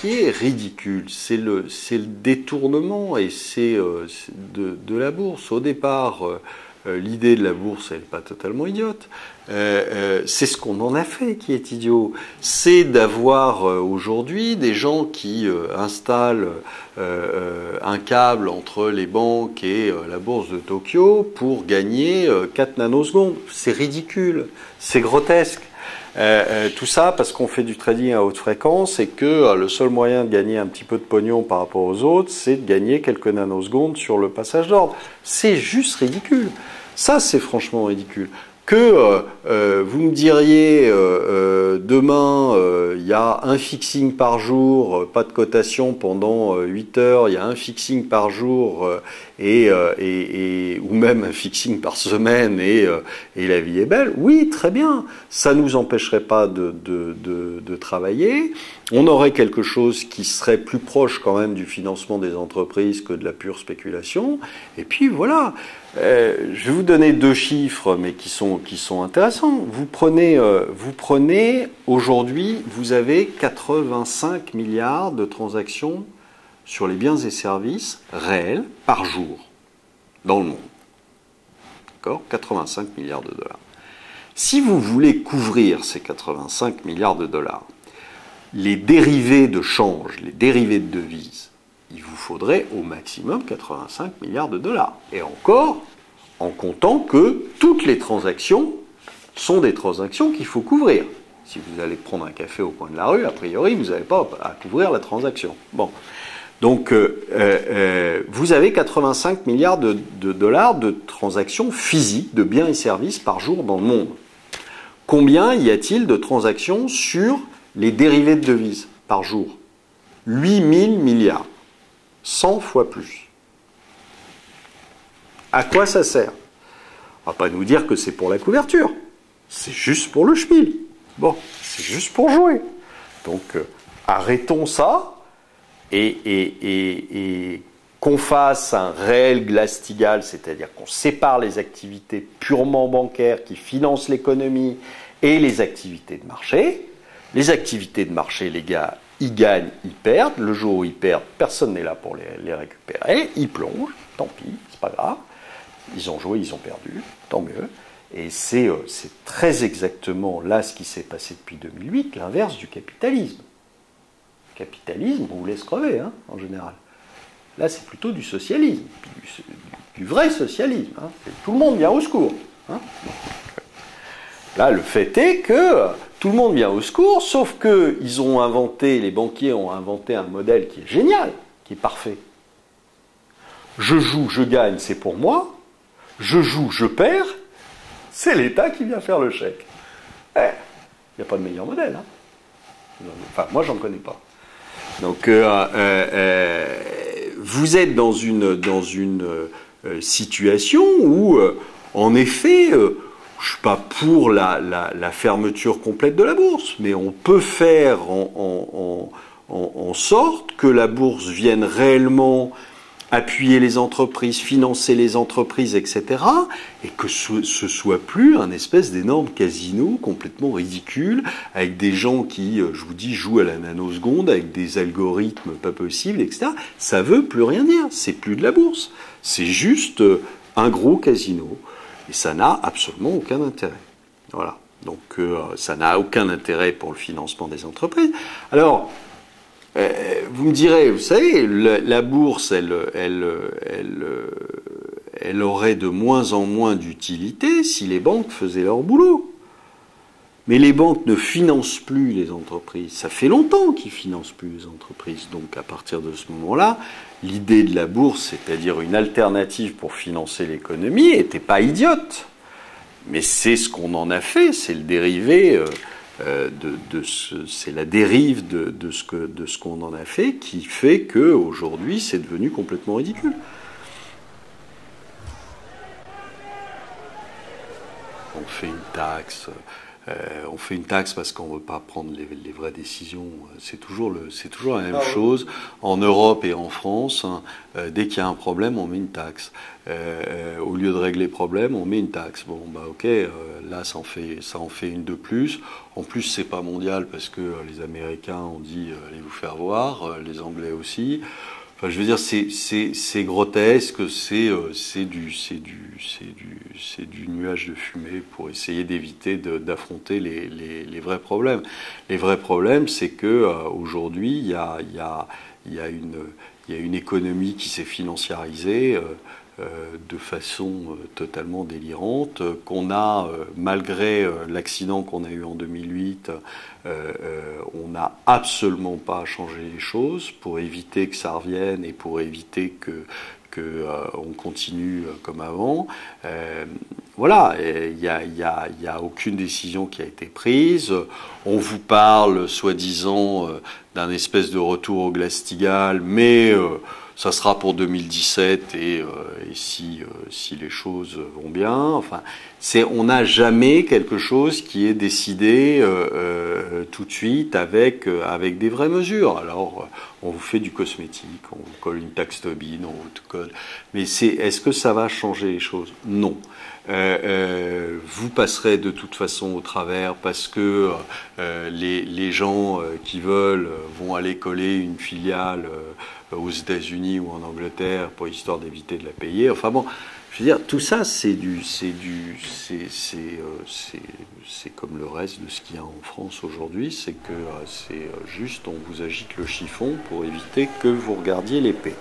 qui est ridicule, c'est le détournement et de la bourse. Au départ, l'idée de la bourse, elle n'est pas totalement idiote. C'est ce qu'on en a fait qui est idiot. C'est d'avoir aujourd'hui des gens qui installent un câble entre les banques et la bourse de Tokyo pour gagner 4 nanosecondes. C'est ridicule, c'est grotesque. Tout ça parce qu'on fait du trading à haute fréquence et que le seul moyen de gagner un petit peu de pognon par rapport aux autres, c'est de gagner quelques nanosecondes sur le passage d'ordre. C'est juste ridicule. Ça, c'est franchement ridicule. Que vous me diriez demain, il y a un fixing par jour, pas de cotation pendant 8 heures, il y a un fixing par jour ou même un fixing par semaine et la vie est belle. Oui, très bien. Ça nous empêcherait pas de travailler. On aurait quelque chose qui serait plus proche quand même du financement des entreprises que de la pure spéculation. Et puis voilà. Je vais vous donner 2 chiffres, mais qui sont intéressants. Vous prenez aujourd'hui, vous avez 85 milliards de transactions sur les biens et services réels par jour dans le monde. D'accord ? 85 milliards de dollars. Si vous voulez couvrir ces 85 milliards de dollars, les dérivés de change, les dérivés de devises, il vous faudrait au maximum 85 milliards de dollars. Et encore, en comptant que toutes les transactions sont des transactions qu'il faut couvrir. Si vous allez prendre un café au coin de la rue, a priori, vous n'avez pas à couvrir la transaction. Bon. Donc, vous avez 85 milliards de dollars de transactions physiques de biens et services par jour dans le monde. Combien y a-t-il de transactions sur les dérivés de devises par jour ? 8 000 milliards. 100 fois plus. À quoi ça sert ? On ne va pas nous dire que c'est pour la couverture. C'est juste pour le schmil. Bon, c'est juste pour jouer. Donc, arrêtons ça et qu'on fasse un réel Glass-Steagall, c'est-à-dire qu'on sépare les activités purement bancaires qui financent l'économie et les activités de marché. Les activités de marché, les gars, ils gagnent, ils perdent. Le jour où ils perdent, personne n'est là pour les récupérer. Ils plongent, tant pis, c'est pas grave. Ils ont joué, ils ont perdu, tant mieux. Et c'est très exactement là ce qui s'est passé depuis 2008, l'inverse du capitalisme. Le capitalisme, on vous laisse crever, hein, en général. Là, c'est plutôt du socialisme, du vrai socialisme. Hein. Tout le monde vient au secours. Hein. Là, le fait est que tout le monde vient au secours, sauf que les banquiers ont inventé un modèle qui est génial, qui est parfait. Je joue, je gagne, c'est pour moi. Je joue, je perds, c'est l'État qui vient faire le chèque. Il n'y a pas de meilleur modèle. Hein. Enfin, moi, j'en connais pas. Donc, vous êtes dans une situation où, en effet, je ne suis pas pour la fermeture complète de la bourse, mais on peut faire en sorte que la bourse vienne réellement appuyer les entreprises, financer les entreprises, etc., et que ce soit plus un espèce d'énorme casino complètement ridicule, avec des gens qui, je vous dis, jouent à la nanoseconde, avec des algorithmes pas possibles, etc. Ça veut plus rien dire, c'est plus de la bourse. C'est juste un gros casino, et ça n'a absolument aucun intérêt. Voilà. Donc, ça n'a aucun intérêt pour le financement des entreprises. Alors, vous me direz, vous savez, la bourse, elle aurait de moins en moins d'utilité si les banques faisaient leur boulot. Mais les banques ne financent plus les entreprises. Ça fait longtemps qu'ils financent plus les entreprises. Donc, à partir de ce moment-là, l'idée de la bourse, c'est-à-dire une alternative pour financer l'économie, n'était pas idiote. Mais c'est ce qu'on en a fait, c'est le dérivé... c'est la dérive de ce qu'on en a fait qui fait qu'aujourd'hui c'est devenu complètement ridicule. On fait une taxe On fait une taxe parce qu'on ne veut pas prendre les vraies décisions. C'est toujours la même chose. En Europe et en France, hein, dès qu'il y a un problème, on met une taxe. Au lieu de régler le problème, on met une taxe. Bon, bah ok, là ça en fait une de plus. En plus, c'est pas mondial parce que les Américains ont dit allez vous faire voir, les Anglais aussi. Enfin, je veux dire, c'est grotesque, c'est du nuage de fumée pour essayer d'éviter d'affronter les vrais problèmes. Les vrais problèmes, c'est que aujourd'hui, il y a une économie qui s'est financiarisée de façon totalement délirante, qu'on a, malgré l'accident qu'on a eu en 2008, on n'a absolument pas changé les choses pour éviter que ça revienne et pour éviter que on continue comme avant. Voilà, il y a aucune décision qui a été prise. On vous parle, soi-disant, d'un espèce de retour au Glass-Steagall, mais ça sera pour 2017 et si les choses vont bien. Enfin, on n'a jamais quelque chose qui est décidé tout de suite avec des vraies mesures. Alors, on vous fait du cosmétique, on vous colle une taxe Tobin, on vous colle. Mais est-ce que ça va changer les choses? Non. Vous passerez de toute façon au travers parce que les gens qui veulent vont aller coller une filiale aux États-Unis ou en Angleterre pour histoire d'éviter de la payer. Enfin bon, je veux dire, tout ça c'est comme le reste de ce qu'il y a en France aujourd'hui, c'est que c'est juste on vous agite le chiffon pour éviter que vous regardiez l'épée.